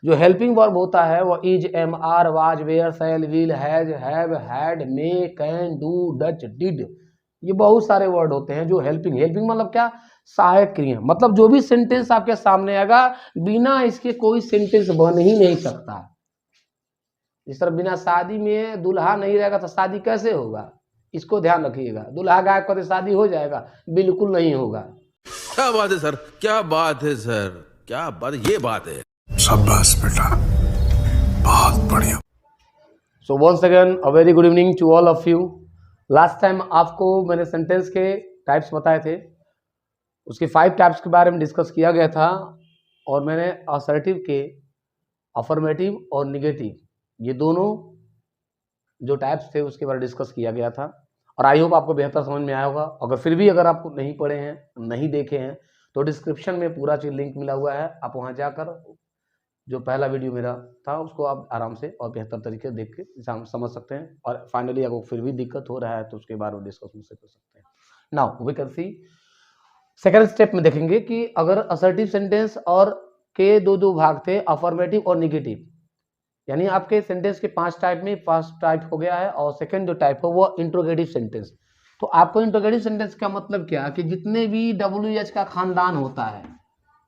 जो helping verb होता है वो is, am, are, was, were, shall, will, has, have, had, may, can, do, does, did, ये बहुत सारे वर्ड होते हैं जो हेल्पिंग, हेल्पिंग मतलब क्या, सहायक क्रिया, मतलब जो भी सेंटेंस आपके सामने आएगा बिना इसके कोई सेंटेंस बन ही नहीं सकता। जिस तरह बिना शादी में दुल्हा नहीं रहेगा तो शादी कैसे होगा, इसको ध्यान रखिएगा। दुल्हा गायब कर शादी हो जाएगा, बिल्कुल नहीं होगा। क्या बात है सर, क्या बात है सर, क्या बात, ये बात है। शाबाश बेटा, बहुत बढ़िया। So once again a very good evening to all of you. Last time आपको मैंने सेंटेंस के टाइप्स बताए थे, उसके 5 टाइप्स के बारे में डिस्कस किया गया था, और मैंने असर्टिव के अफर्मेटिव और निगेटिव ये दोनों जो टाइप्स थे उसके बारे में डिस्कस किया गया था, और आई होप आपको बेहतर समझ में आया होगा। अगर फिर भी अगर आपको नहीं पढ़े हैं, नहीं देखे हैं, तो डिस्क्रिप्शन में पूरा चीज लिंक मिला हुआ है, आप वहां जाकर जो पहला वीडियो मेरा था उसको आप आराम से और बेहतर तरीके से देख के समझ सकते हैं, और फाइनली अगर फिर भी दिक्कत हो रहा है तो उसके बारे में डिस्कस मुझसे कर सकते हैं। Now we can see second step में देखेंगे कि अगर असर्टिव सेंटेंस और के दो भाग थे, अफर्मेटिव और निगेटिव, यानी आपके सेंटेंस के 5 टाइप में फर्स्ट टाइप हो गया है, और सेकंड जो टाइप है वो इंट्रोगेटिव सेंटेंस। तो आपको इंट्रोगेटिव सेंटेंस का मतलब क्या, कि जितने भी WH का खानदान होता है,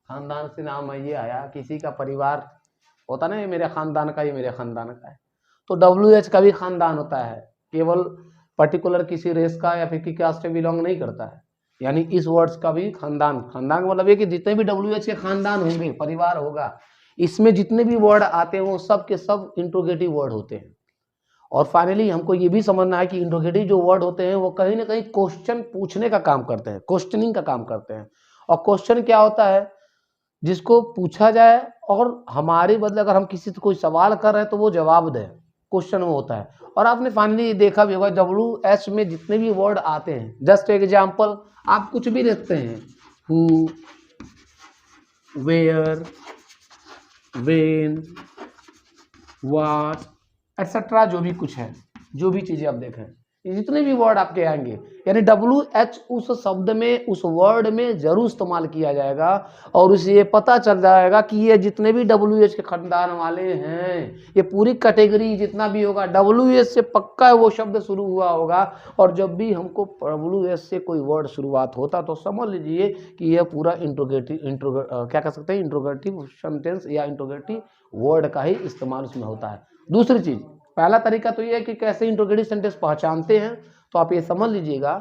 खानदान से नाम है ये आया, किसी का परिवार होता ना, ये मेरे खानदान का, ये मेरे खानदान का है, तो WH का भी खानदान होता है, केवल पर्टिकुलर किसी रेस का या फिर किसी कास्ट से बिलोंग नहीं करता है। यानी इस वर्ड्स का भी खानदान, खानदान का मतलब ये कि जितने भी WH के खानदान होंगे, परिवार होगा, इसमें जितने भी वर्ड आते हैं वो सब के सब इंट्रोगेटिव वर्ड होते हैं। और फाइनली हमको ये भी समझना है कि इंट्रोगेटिव जो वर्ड होते हैं वो कहीं ना कहीं क्वेश्चन पूछने का काम करते हैं, क्वेश्चनिंग का काम करते हैं। और क्वेश्चन क्या होता है, जिसको पूछा जाए और हमारे बदले अगर हम किसी से कोई सवाल कर रहे हैं तो वो जवाब दे, क्वेश्चन वो होता है। और आपने फाइनली देखा भी होगा WH में जितने भी वर्ड आते हैं, जस्ट एग्जाम्पल आप कुछ भी देखते हैं, who, where, when, what, etcetera, जो भी कुछ है, जो भी चीजें आप देखें, जितने भी वर्ड आपके आएंगे, यानी WH उस शब्द में, उस वर्ड में जरूर इस्तेमाल किया जाएगा, और उसे ये पता चल जाएगा कि ये जितने भी WH के खानदान वाले हैं, ये पूरी कैटेगरी जितना भी होगा WH से पक्का वो शब्द शुरू हुआ होगा। और जब भी हमको WH से कोई वर्ड शुरुआत होता तो समझ लीजिए कि यह पूरा क्या कह सकते हैं, इंट्रोगेटिव सेंटेंस या इंट्रोगेटिव वर्ड का ही इस्तेमाल उसमें होता है। दूसरी चीज, पहला तरीका तो ये है कि कैसे इंट्रोगेटिव सेंटेंस पहचानते हैं, तो आप ये समझ लीजिएगा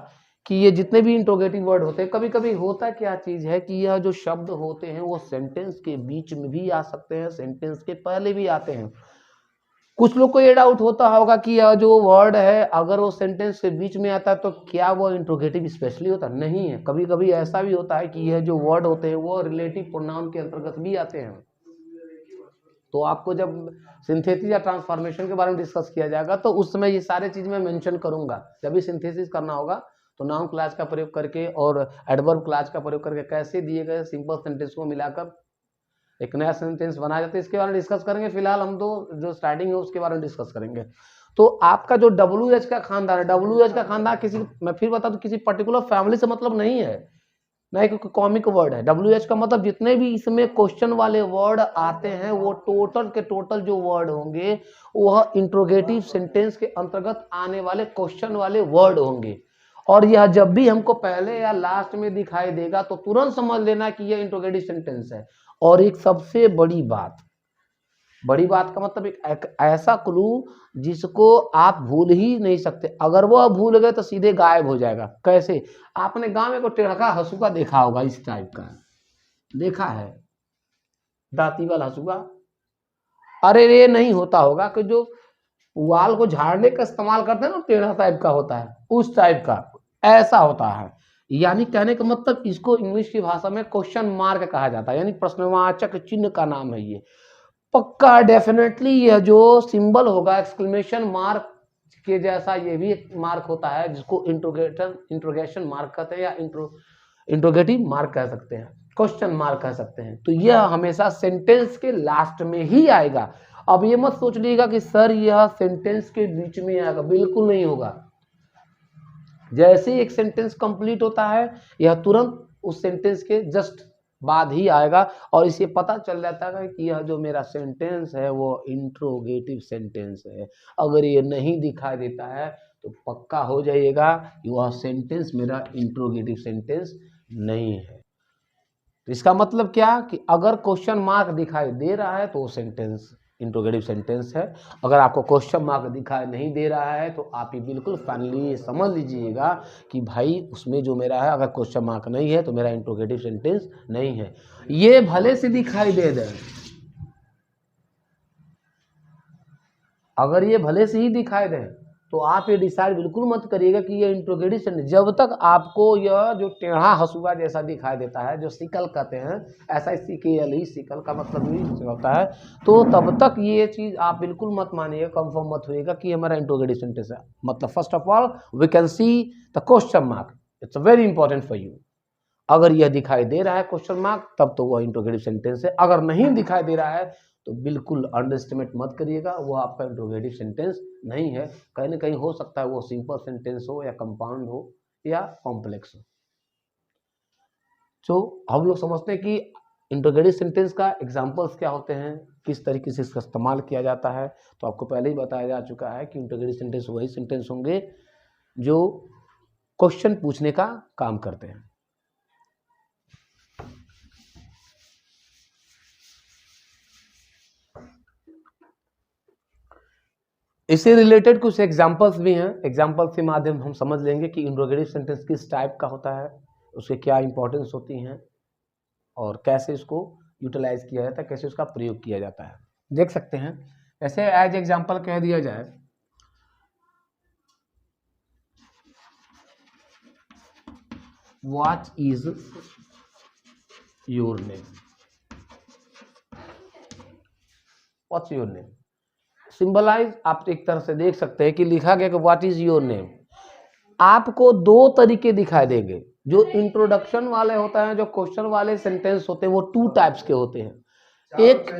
कि ये जितने भी इंट्रोगेटिव वर्ड होते हैं, कभी कभी होता क्या चीज है कि यह जो शब्द होते हैं वो सेंटेंस के बीच में भी आ सकते हैं, सेंटेंस के पहले भी आते हैं। कुछ लोग को ये डाउट होता होगा कि यह जो वर्ड है अगर वो सेंटेंस के बीच में आता है तो क्या वो इंट्रोगेटिव स्पेशली होता है? नहीं है, कभी कभी ऐसा भी होता है कि यह जो वर्ड होते हैं वो रिलेटिव प्रोनाउन के अंतर्गत भी आते हैं। तो आपको जब सिंथेसिस या ट्रांसफॉर्मेशन के बारे में डिस्कस किया जाएगा तो उस समय ये सारे चीज मैं मेंशन करूंगा। जब भी सिंथेसिस करना होगा तो नाउन क्लास का प्रयोग करके और एडवर्ब क्लास का प्रयोग करके कैसे दिए गए सिंपल सेंटेंस को मिलाकर एक नया सेंटेंस बनाया जाता है, इसके बारे में डिस्कस करेंगे। फिलहाल हम तो जो स्टार्टिंग है उसके बारे में डिस्कस करेंगे। तो आपका जो WH का खानदान है, WH का खानदान किसी, मैं फिर बता दूं, किसी पर्टिकुलर फैमिली से मतलब नहीं है, ना एक कॉमिक वर्ड है। WH का मतलब जितने भी इसमें क्वेश्चन वाले वर्ड आते हैं वो टोटल के टोटल जो वर्ड होंगे वह इंट्रोगेटिव सेंटेंस के अंतर्गत आने वाले क्वेश्चन वाले वर्ड होंगे। और यह जब भी हमको पहले या लास्ट में दिखाई देगा तो तुरंत समझ लेना कि यह इंट्रोगेटिव सेंटेंस है। और एक सबसे बड़ी बात, बड़ी बात का मतलब एक ऐसा क्लू जिसको आप भूल ही नहीं सकते, अगर वो भूल गए तो सीधे गायब हो जाएगा। कैसे? आपने गांव में को टेढ़का हंसुआ देखा होगा, इस टाइप का देखा है, दांती वाला हंसुआ। अरे ये नहीं होता होगा कि जो पुआल को झाड़ने का इस्तेमाल करते हैं ना, टेढ़ा टाइप का होता है, उस टाइप का ऐसा होता है। यानी कहने का मतलब इसको इंग्लिश की भाषा में क्वेश्चन मार्क कहा जाता है, यानी प्रश्नवाचक चिन्ह का नाम है ये। पक्का डेफिनेटली यह जो सिंबल होगा एक्सक्लेमेशन मार्क के जैसा ये भी एक मार्क होता है जिसको इंट्रोगेशन मार्क कहते हैं या इंट्रोगेटिव मार्क कह सकते हैं, क्वेश्चन मार्क कह सकते हैं। तो यह हमेशा सेंटेंस के लास्ट में ही आएगा। अब ये मत सोच लीजिएगा कि सर यह सेंटेंस के बीच में आएगा, बिल्कुल नहीं होगा। जैसे ही एक सेंटेंस कंप्लीट होता है यह तुरंत उस सेंटेंस के जस्ट बाद ही आएगा, और इसे पता चल जाता है कि यह जो मेरा सेंटेंस है वो इंट्रोगेटिव सेंटेंस है। अगर ये नहीं दिखाई देता है तो पक्का हो जाइएगा कि वह सेंटेंस मेरा इंट्रोगेटिव सेंटेंस नहीं है। तो इसका मतलब क्या कि अगर क्वेश्चन मार्क दिखाई दे रहा है तो वो सेंटेंस इंट्रोगेटिव सेंटेंस है। अगर आपको क्वेश्चन मार्क दिखाई नहीं दे रहा है तो आप ये बिल्कुल फाइनली समझ लीजिएगा कि भाई उसमें जो मेरा है, अगर क्वेश्चन मार्क नहीं है तो मेरा इंट्रोगेटिव सेंटेंस नहीं है। ये भले से दिखाई दे दे, अगर ये भले से ही दिखाई दे तो आप ये डिसाइड बिल्कुल मत करिएगा कि ये इंट्रोगेटिव सेंटेंस। जब तक आपको यह जो टेढ़ा हसुआ जैसा दिखाई देता है, जो सिकल कहते हैं, SICKLE, सिकल का मतलब भी होता है, तो तब तक ये चीज़ आप बिल्कुल मत मानिएगा, कंफर्म मत होइएगा कि हमारा इंट्रोगेटिव सेंटेंस है। मतलब first of all we can see the question mark, it's very important for you. अगर यह दिखाई दे रहा है क्वेश्चन मार्क तब तो वह इंट्रोगेटिव सेंटेंस है। अगर नहीं दिखाई दे रहा है तो बिल्कुल अंडरएस्टिमेट मत करिएगा, वो आपका इंट्रोगेटिव सेंटेंस नहीं है। कहीं ना कहीं हो सकता है वो सिंपल सेंटेंस हो, या कंपाउंड हो, या कॉम्प्लेक्स हो। तो हम लोग समझते हैं कि इंट्रोगेटिव सेंटेंस का एग्जांपल्स क्या होते हैं, किस तरीके से इसका इस्तेमाल किया जाता है। तो आपको पहले ही बताया जा चुका है कि इंट्रोगेटिव सेंटेंस वही सेंटेंस होंगे जो क्वेश्चन पूछने का काम करते हैं। इससे रिलेटेड कुछ एग्जांपल्स भी हैं। एग्जांपल्स के माध्यम हम समझ लेंगे कि इंट्रोगेटिव सेंटेंस किस टाइप का होता है, उसके क्या इंपॉर्टेंस होती हैं, और कैसे इसको यूटिलाइज किया जाता है, कैसे उसका प्रयोग किया जाता है। देख सकते हैं, ऐसे एज एग्जांपल कह दिया जाए, what is your name, what's your name. Symbolize आप एक तरह से देख सकते हैं कि लिखा गया कि व्हाट इज योर नेम। आपको दो तरीके दिखाई देंगे। जो इंट्रोडक्शन वाले होता है, जो क्वेश्चन वाले सेंटेंस होते हैं, वो 2 टाइप्स के होते हैं। एक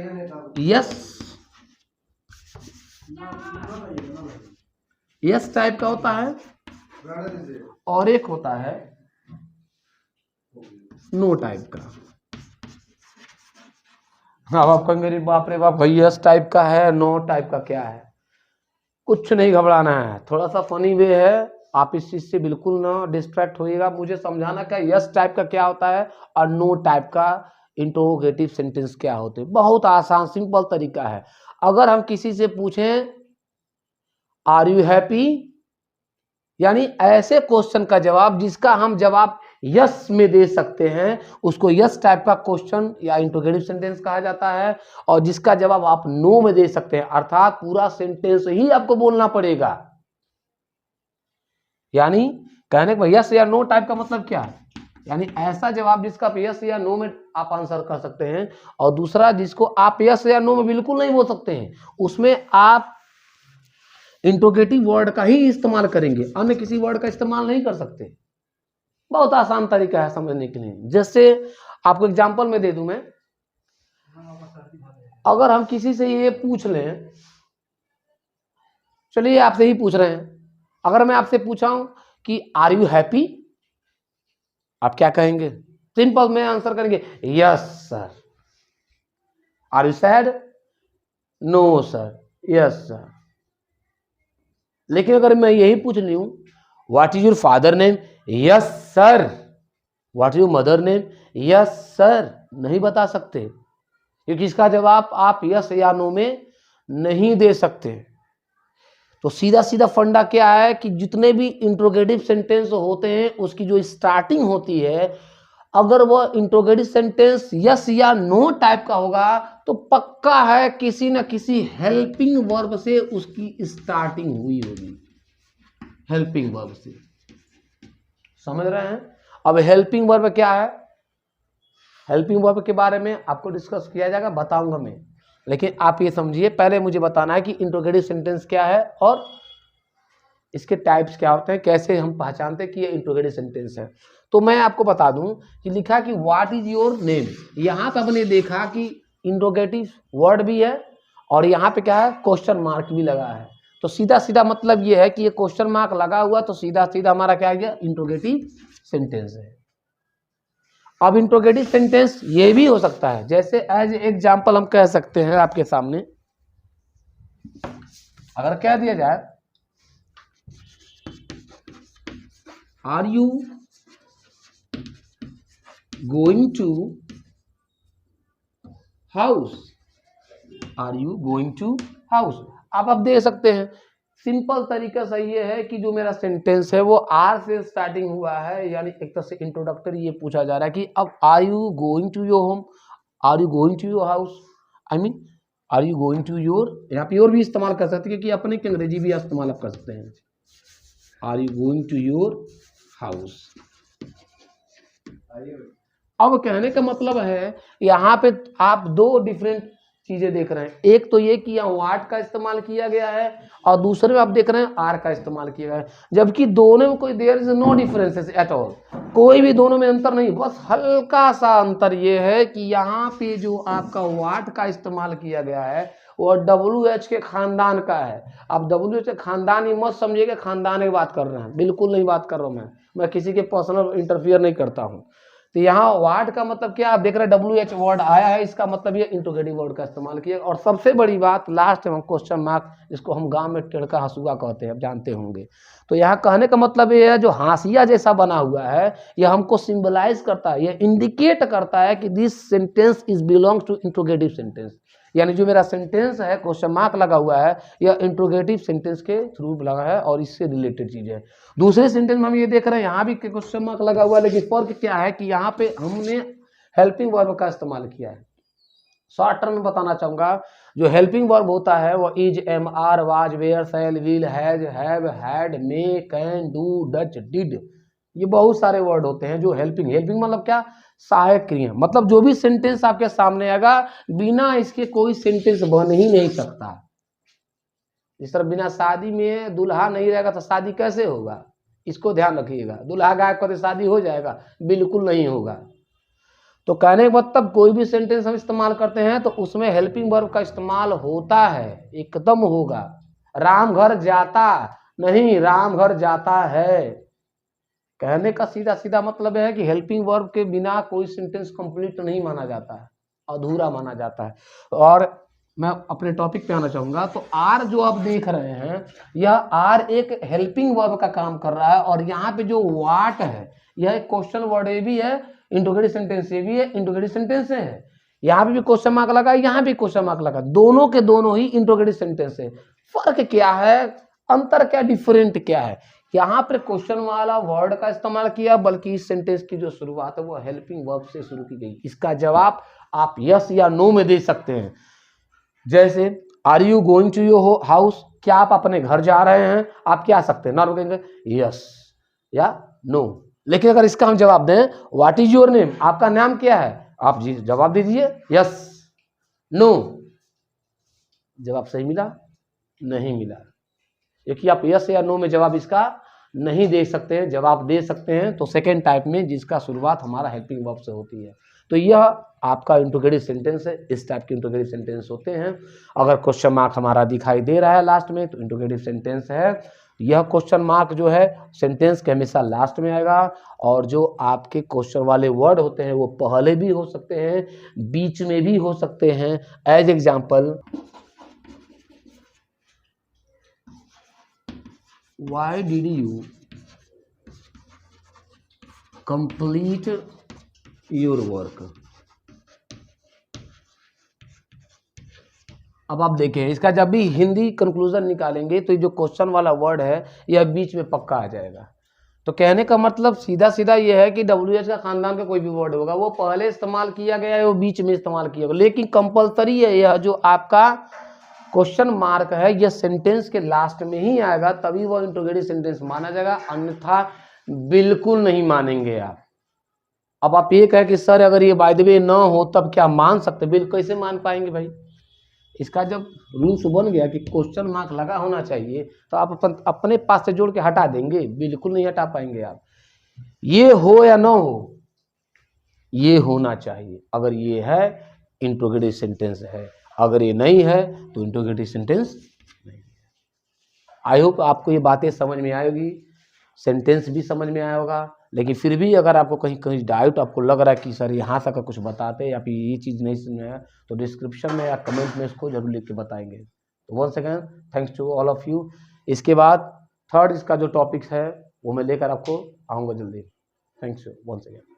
यस टाइप का होता है, और एक होता है नो टाइप का। अब आप कहेंगे अरे बाप रे बाप, भाई यस टाइप का है, नो टाइप का क्या है। कुछ नहीं घबराना है, थोड़ा सा फनी वे है, आप इस चीज से बिल्कुल ना डिस्ट्रैक्ट होइएगा। मुझे समझाना क्या यस टाइप का क्या होता है और नो टाइप का इंट्रोगेटिव सेंटेंस क्या होते हैं। बहुत आसान सिंपल तरीका है। अगर हम किसी से पूछें आर यू हैप्पी, यानी ऐसे क्वेश्चन का जवाब जिसका हम जवाब यस में दे सकते हैं, उसको यस टाइप का क्वेश्चन या इंट्रोगेटिव सेंटेंस कहा जाता है। और जिसका जवाब आप नो में दे सकते हैं, अर्थात पूरा सेंटेंस ही आपको बोलना पड़ेगा। यानी कहने के यस या नो टाइप का मतलब क्या है, यानी ऐसा जवाब जिसका आप यस या नो में आप आंसर कर सकते हैं, और दूसरा जिसको आप यस या नो में बिल्कुल नहीं बोल सकते हैं, उसमें आप इंट्रोगेटिव वर्ड का ही इस्तेमाल करेंगे, अन्य किसी वर्ड का इस्तेमाल नहीं कर सकते। बहुत आसान तरीका है समझने के लिए। जैसे आपको एग्जांपल में दे दूं मैं, अगर हम किसी से ये पूछ लें, चलिए आपसे ही पूछ रहे हैं, अगर मैं आपसे पूछा हूं कि आर यू हैप्पी, आप क्या कहेंगे? सिंपल में आंसर करेंगे yes sir. Are you sad? No sir. Yes sir. लेकिन अगर मैं यही पूछ रही हूं what is your father name? Yes sir. What is your mother name? Yes sir. नहीं बता सकते, क्योंकि इसका जवाब आप यस या नो में नहीं दे सकते। तो सीधा सीधा फंडा क्या है कि जितने भी इंट्रोगेटिव सेंटेंस होते हैं उसकी जो स्टार्टिंग होती है, अगर वह इंट्रोगेटिव सेंटेंस यस या नो टाइप का होगा तो पक्का है किसी न किसी हेल्पिंग वर्ब से उसकी स्टार्टिंग हुई होगी। हेल्पिंग वर्ब से, समझ रहे हैं? अब हेल्पिंग वर्ब क्या है, हेल्पिंग वर्ब के बारे में आपको डिस्कस किया जाएगा, बताऊंगा मैं। लेकिन आप ये समझिए, पहले मुझे बताना है कि इंट्रोगेटिव सेंटेंस क्या है और इसके टाइप्स क्या होते हैं, कैसे हम पहचानते हैं कि ये इंट्रोगेटिव सेंटेंस है। तो मैं आपको बता दूं कि लिखा कि व्हाट इज योर नेम, यहां पे हमने देखा कि इंट्रोगेटिव वर्ड भी है और यहाँ पे क्या है, क्वेश्चन मार्क भी लगा है। तो सीधा सीधा मतलब ये है कि ये क्वेश्चन मार्क लगा हुआ, तो सीधा सीधा हमारा क्या है, इंट्रोगेटिव सेंटेंस है। अब इंट्रोगेटिव सेंटेंस ये भी हो सकता है, जैसे एज एग्जाम्पल हम कह सकते हैं आपके सामने, अगर कह दिया जाए are you going to house, are you going to house, आप दे सकते हैं। सिंपल तरीका सही ये है कि जो मेरा सेंटेंस है वो आर से स्टार्टिंग हुआ है, यानी एक तरह से इंट्रोडक्टरी ये पूछा जा रहा है कि अब are you going to your home, are you going to your house, I mean are you going to your, यहाँ पे योर भी इस्तेमाल कर सकते हैं क्योंकि अपने की अंग्रेजी भी इस्तेमाल आप कर सकते हैं। Are you going to your house. अब कहने का मतलब है यहाँ पे आप दो डिफरेंट चीजें देख रहे हैं, एक तो ये कि यहाँ वाट का इस्तेमाल किया गया है और दूसरे में आप देख रहे हैं आर का इस्तेमाल किया गया है, जबकि दोनों में कोई there is no differences at all, कोई भी दोनों में अंतर नहीं, बस हल्का सा अंतर ये है कि यहाँ पे जो आपका वाट का इस्तेमाल किया गया है वो WH के खानदान का है। अब WH के खानदान ही मत समझिएगा खानदान की बात कर रहे हैं, बिल्कुल नहीं बात कर रहा हूँ मैं किसी के पर्सनल इंटरफियर नहीं करता हूँ। तो यहाँ वर्ड का मतलब क्या, आप देख रहे हैं WH वर्ड आया है, इसका मतलब ये इंट्रोगेटिव वर्ड का इस्तेमाल किया। और सबसे बड़ी बात लास्ट में क्वेश्चन मार्क, जिसको हम गांव में टेढ़का हंसुआ कहते हैं, आप जानते होंगे। तो यहाँ कहने का मतलब ये है जो हाशिया जैसा बना हुआ है यह हमको सिंबलाइज करता है, यह इंडिकेट करता है कि this sentence is belongs to interrogative sentence, यानी जो मेरा सेंटेंस है क्वेश्चन मार्क लगा हुआ है यह इंट्रोगेटिव सेंटेंस के थ्रू लगा है और इससे रिलेटेड चीज है। दूसरे सेंटेंस में हम ये देख रहे हैं यहाँ भी क्वेश्चन मार्क लगा हुआ है, लेकिन फर्क क्या है कि यहाँ पे हमने हेल्पिंग वर्ब का इस्तेमाल किया है। शॉर्ट टर्म में बताना चाहूंगा, जो हेल्पिंग वर्ब होता है वो is, am, are, was, were, shall, will, has, have, had, may, can, do, does, did, ये बहुत सारे वर्ड होते हैं जो हेल्पिंग मतलब क्या, सहायक क्रिया, मतलब जो भी सेंटेंस आपके सामने आएगा बिना इसके कोई सेंटेंस बन ही नहीं सकता। जिस तरह बिना शादी में दूल्हा नहीं रहेगा तो शादी कैसे होगा, इसको ध्यान रखिएगा। दूल्हा गायब करके शादी हो जाएगा, बिल्कुल नहीं होगा। तो कहने का मतलब कोई भी सेंटेंस हम इस्तेमाल करते हैं तो उसमें हेल्पिंग वर्ब का इस्तेमाल होता है, एकदम होगा। राम घर जाता नहीं, राम घर जाता है। कहने का सीधा सीधा मतलब है कि हेल्पिंग वर्ब के बिना कोई सेंटेंस कंप्लीट नहीं माना जाता है, अधूरा माना जाता है। और मैं अपने टॉपिक पे आना चाहूंगा, तो आर जो आप देख रहे हैं यह आर एक हेल्पिंग वर्ब का काम कर रहा है, और यहाँ पे जो वाट है यह एक क्वेश्चन वर्ड भी है, इंट्रोगेटिव सेंटेंस ये भी है, इंट्रोगेटिव सेंटेंस है। यहाँ पे भी क्वेश्चन मार्क लगा, यहाँ भी क्वेश्चन मार्क लगा, दोनों के दोनों ही इंट्रोगेटिव सेंटेंस है। फर्क क्या है, अंतर क्या, डिफरेंट क्या है, यहाँ पे क्वेश्चन वाला वर्ड का इस्तेमाल किया, बल्कि इस सेंटेंस की जो शुरुआत है वो हेल्पिंग वर्ब से शुरू की गई। इसका जवाब आप यस या नो में दे सकते हैं। जैसे are you going to your house, क्या आप अपने घर जा रहे हैं, आप क्या सकते हैं, नॉर्मल कहेंगे यस या नो। लेकिन अगर इसका हम जवाब दें व्हाट इज योर नेम, आपका नाम क्या है, आप जी जवाब दीजिए यस नो। जवाब सही मिला, नहीं मिला, क्योंकि आप यस या नो में जवाब इसका नहीं दे सकते हैं। जवाब दे सकते हैं तो सेकेंड टाइप में, जिसका शुरुआत हमारा हेल्पिंग वर्ब से होती है। तो यह आपका इंट्रोगेटिव सेंटेंस है, इस टाइप के इंट्रोगेटिव सेंटेंस होते हैं। अगर क्वेश्चन मार्क हमारा दिखाई दे रहा है लास्ट में तो इंट्रोगेटिव सेंटेंस है। यह क्वेश्चन मार्क जो है सेंटेंस के हमेशा लास्ट में आएगा, और जो आपके क्वेश्चन वाले वर्ड होते हैं वो पहले भी हो सकते हैं, बीच में भी हो सकते हैं। As example, why did you complete your work? अब आप देखें इसका जब भी हिंदी कंक्लूजन निकालेंगे तो ये जो क्वेश्चन वाला वर्ड है यह बीच में पक्का आ जाएगा। तो कहने का मतलब सीधा सीधा ये है कि WH का खानदान का कोई भी वर्ड होगा वो पहले इस्तेमाल किया गया है, वो बीच में इस्तेमाल किया गया, लेकिन कंपलसरी है यह जो आपका क्वेश्चन मार्क है यह सेंटेंस के लास्ट में ही आएगा, तभी वो इंट्रोगेटिव सेंटेंस माना जाएगा, अन्यथा बिल्कुल नहीं मानेंगे आप। अब आप ये कहें कि सर अगर ये बाय द वे ना हो तब क्या मान सकते, बिल्कुल कैसे मान पाएंगे भाई। इसका जब रूल्स बन गया कि क्वेश्चन मार्क लगा होना चाहिए तो आप अपने पास से जोड़ के हटा देंगे, बिल्कुल नहीं हटा पाएंगे आप। ये हो या ना हो, ये होना चाहिए। अगर ये है इंट्रोगेटिव सेंटेंस है, अगर ये नहीं है तो इंट्रोगेटिव सेंटेंस नहीं है। आई होप आपको ये बातें समझ में आएगी, सेंटेंस भी समझ में आया होगा, लेकिन फिर भी अगर आपको कहीं कहीं डाउट आपको लग रहा है कि सर यहाँ तक कुछ बताते या फिर ये चीज़ नहीं समझ में आया, तो डिस्क्रिप्शन में या कमेंट में इसको जरूर लिख के बताएंगे। तो once again thanks to all of you. इसके बाद थर्ड इसका जो टॉपिक्स है वो मैं लेकर आपको आऊँगा जल्दी। Thanks you once again.